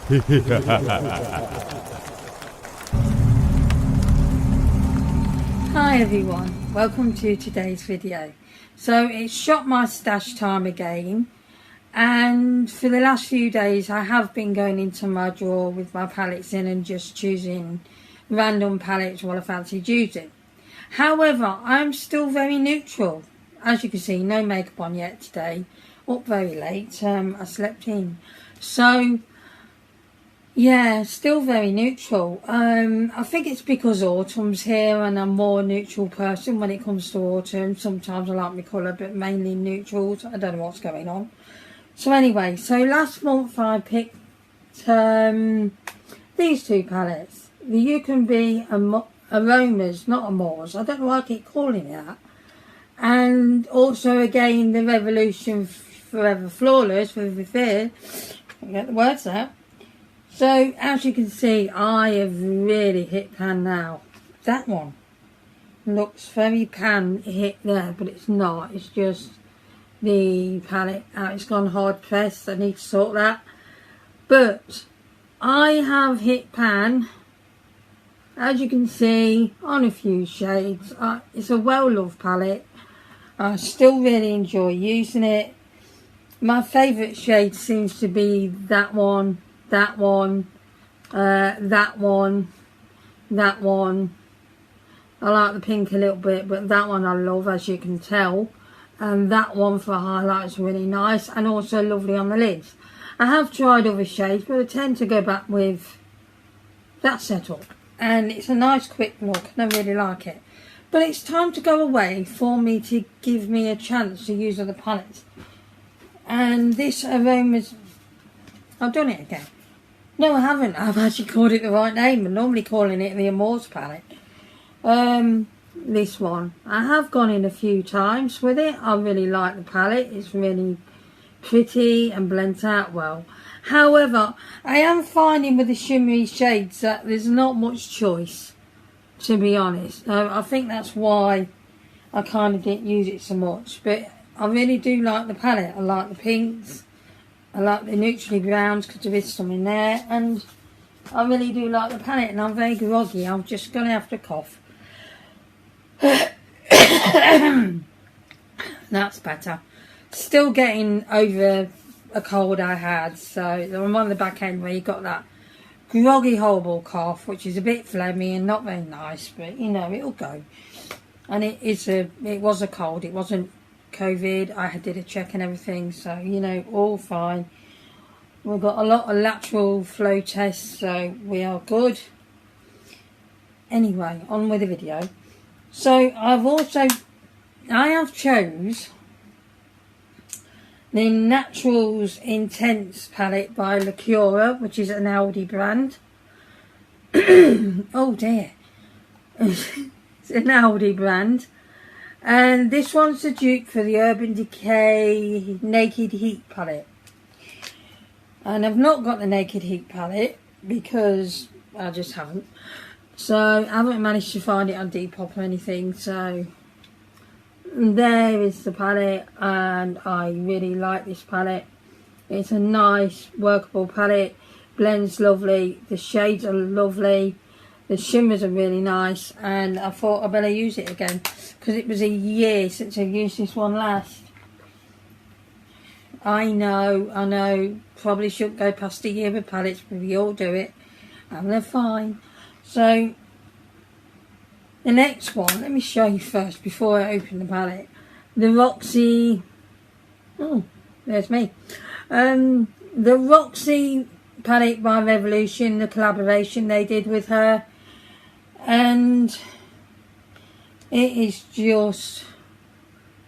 Hi everyone, welcome to today's video. So it's shop my stash time again, and for the last few days I have been going into my drawer with my palettes in and just choosing random palettes while I fancied using. However, I'm still very neutral. As you can see, no makeup on yet today, up very late, I slept in. So yeah, still very neutral. I think it's because autumn's here and I'm more a neutral person when it comes to autumn. Sometimes I like my colour, but mainly neutrals. I don't know what's going on. So anyway, so last month I picked these two palettes. The You Can Be Aromas, not Amores. I don't know why I keep calling it that. And also again the Revolution Forever Flawless with Reveal. Get the words out. So as you can see, I have really hit pan now. That one looks very pan hit there, but it's not. It's just the palette. It's gone hard pressed. I need to sort that. But I have hit pan, as you can see, on a few shades. It's a well-loved palette. I still really enjoy using it. My favourite shade seems to be that one, that one, that one, that one. I like the pink a little bit, but that one I love, as you can tell. And that one for highlights really nice, and also lovely on the lids. I have tried other shades, but I tend to go back with that setup. And it's a nice quick look, and I really like it. But it's time to go away for me to give me a chance to use other palettes. And this Aromas, I've done it again. No, I haven't. I've actually called it the right name. I'm normally calling it the Amores palette. This one. I have gone in a few times with it. I really like the palette. It's really pretty and blends out well. However, I am finding with the shimmery shades that there's not much choice, to be honest. I think that's why I kind of didn't use it so much. But I really do like the palette. I like the pinks. I like the neutrally browns because there is some in there. And I really do like the palette. And I'm very groggy. I'm just going to have to cough. That's better. Still getting over a cold I had. So I'm on the back end where you got that groggy, horrible cough, which is a bit phlegmy and not very nice. But, you know, it'll go. And it was a cold. It wasn't COVID. I did a check and everything, so you know, all fine. We've got a lot of lateral flow tests, so we are good. Anyway, on with the video. So I have chose the Naturals Intense palette by Lacura, which is an Aldi brand. Oh dear. It's an Aldi brand. And this one's the dupe for the Urban Decay Naked Heat palette. And I've not got the Naked Heat palette because I just haven't. So I haven't managed to find it on Depop or anything. So there is the palette, and I really like this palette. It's a nice workable palette. Blends lovely. The shades are lovely. The shimmers are really nice, and I thought I better use it again because it was a year since I used this one last. I know, probably shouldn't go past a year with palettes, but we all do it, and they're fine. So the next one, let me show you first before I open the palette. The Roxy, oh, there's me. The Roxy palette by Revolution, the collaboration they did with her. And it is just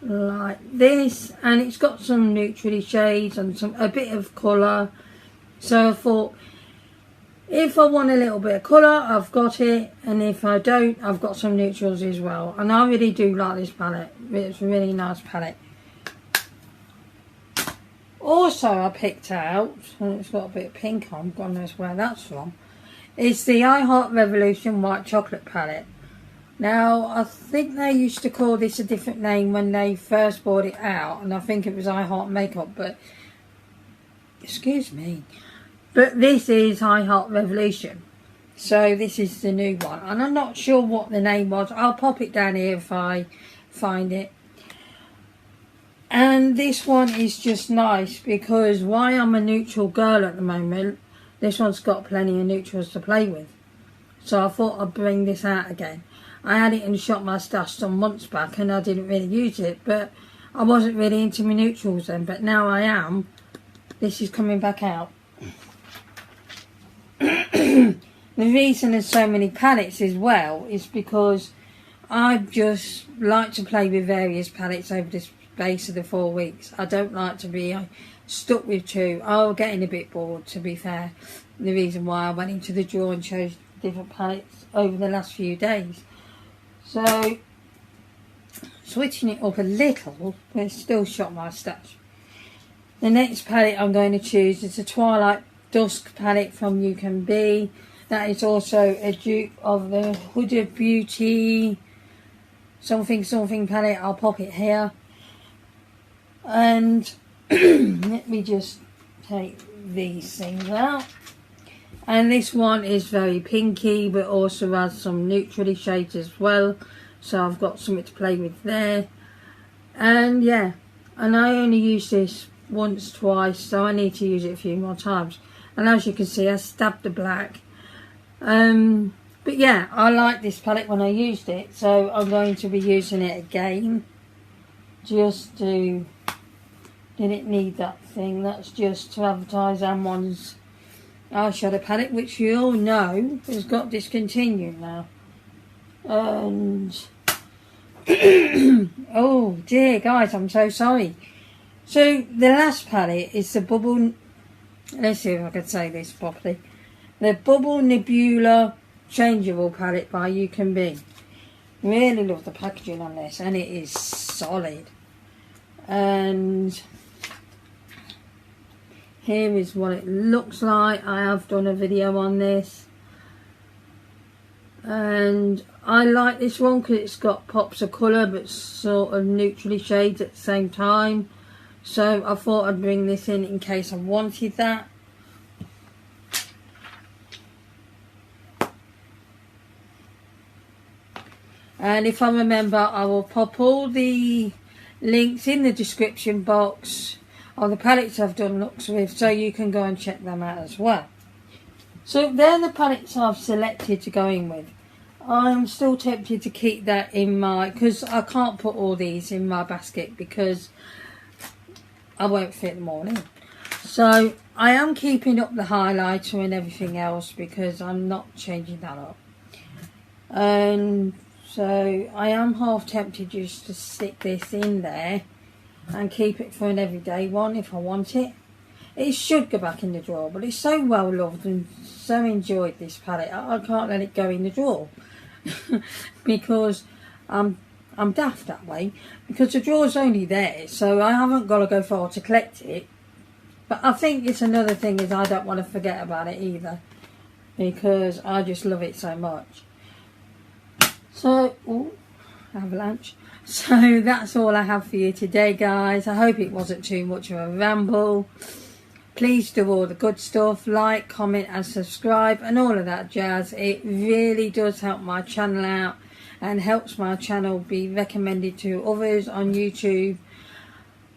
like this, and it's got some neutrally shades and a bit of colour. So I thought, if I want a little bit of colour, I've got it, and if I don't, I've got some neutrals as well. And I really do like this palette. It's a really nice palette. Also, I picked out, and it's got a bit of pink on, God knows where that's from. It's the I Heart Revolution White Chocolate palette. Now, I think they used to call this a different name when they first brought it out, and I think it was I Heart Makeup, but excuse me, But this is I Heart Revolution. So this is the new one. And I'm not sure what the name was. I'll pop it down here if I find it. And this one is just nice because why I'm a neutral girl at the moment, this one's got plenty of neutrals to play with. So I thought I'd bring this out again. I had it in Shop My Stash some months back and I didn't really use it. But I wasn't really into my neutrals then. But now I am. This is coming back out. The reason there's so many palettes as well is because I just like to play with various palettes over the space of the 4 weeks. I don't like to be stuck with two. I'm getting a bit bored, to be fair. The reason why I went into the drawer and chose different palettes over the last few days. So, switching it up a little, but it's still Shop My Stash. The next palette I'm going to choose is a Twilight Dusk palette from You Can Be. That is also a dupe of the Huda Beauty something palette. I'll pop it here. And let me just take these things out. And this one is very pinky, but also has some neutrally shades as well. So I've got something to play with there. And yeah, and I only use this once, twice, so I need to use it a few more times. And as you can see, I stabbed the black. But yeah, I like this palette when I used it, so I'm going to be using it again. Just to... didn't need that thing. That's just to advertise Ammon's eyeshadow palette, which you all know has got discontinued now. And... oh dear, guys, I'm so sorry. So the last palette is the Bubble... let's see if I can say this properly. The Bubble Nebula Changeable palette by You Can Be. Really love the packaging on this, and it is solid. And here is what it looks like. I have done a video on this, and I like this one because it's got pops of colour but sort of neutrally shades at the same time. So I thought I'd bring this in case I wanted that. And if I remember, I will pop all the links in the description box of the palettes I've done looks with, so you can go and check them out as well. So they're the palettes I've selected to go in with. I'm still tempted to keep that in my, because I can't put all these in my basket because I won't fit them all in. So I am keeping up the highlighter and everything else because I'm not changing that up. And so I am half tempted just to stick this in there and keep it for an everyday one if I want it. It should go back in the drawer, but it's so well loved and so enjoyed, this palette. I can't let it go in the drawer because I'm daft that way, because the drawer's only there, so I haven't got to go far to collect it. But I think it's another thing is I don't want to forget about it either, because I just love it so much. So, ooh, avalanche. So that's all I have for you today, guys. I hope it wasn't too much of a ramble. Please do all the good stuff, like, comment and subscribe and all of that jazz. It really does help my channel out and helps my channel be recommended to others on YouTube.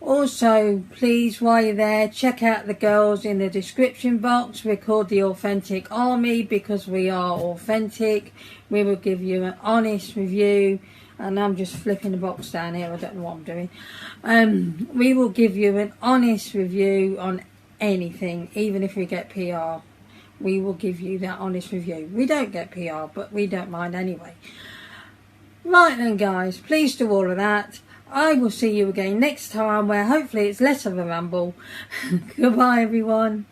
Also, please, while you're there, check out the girls in the description box. We're called the Authentic Army because we are authentic. We will give you an honest review. And I'm just flipping the box down here. I don't know what I'm doing. We will give you an honest review on anything, even if we get PR. We will give you that honest review. We don't get PR, but we don't mind anyway. Right then, guys, please do all of that. I will see you again next time, where hopefully it's less of a ramble. Goodbye, everyone.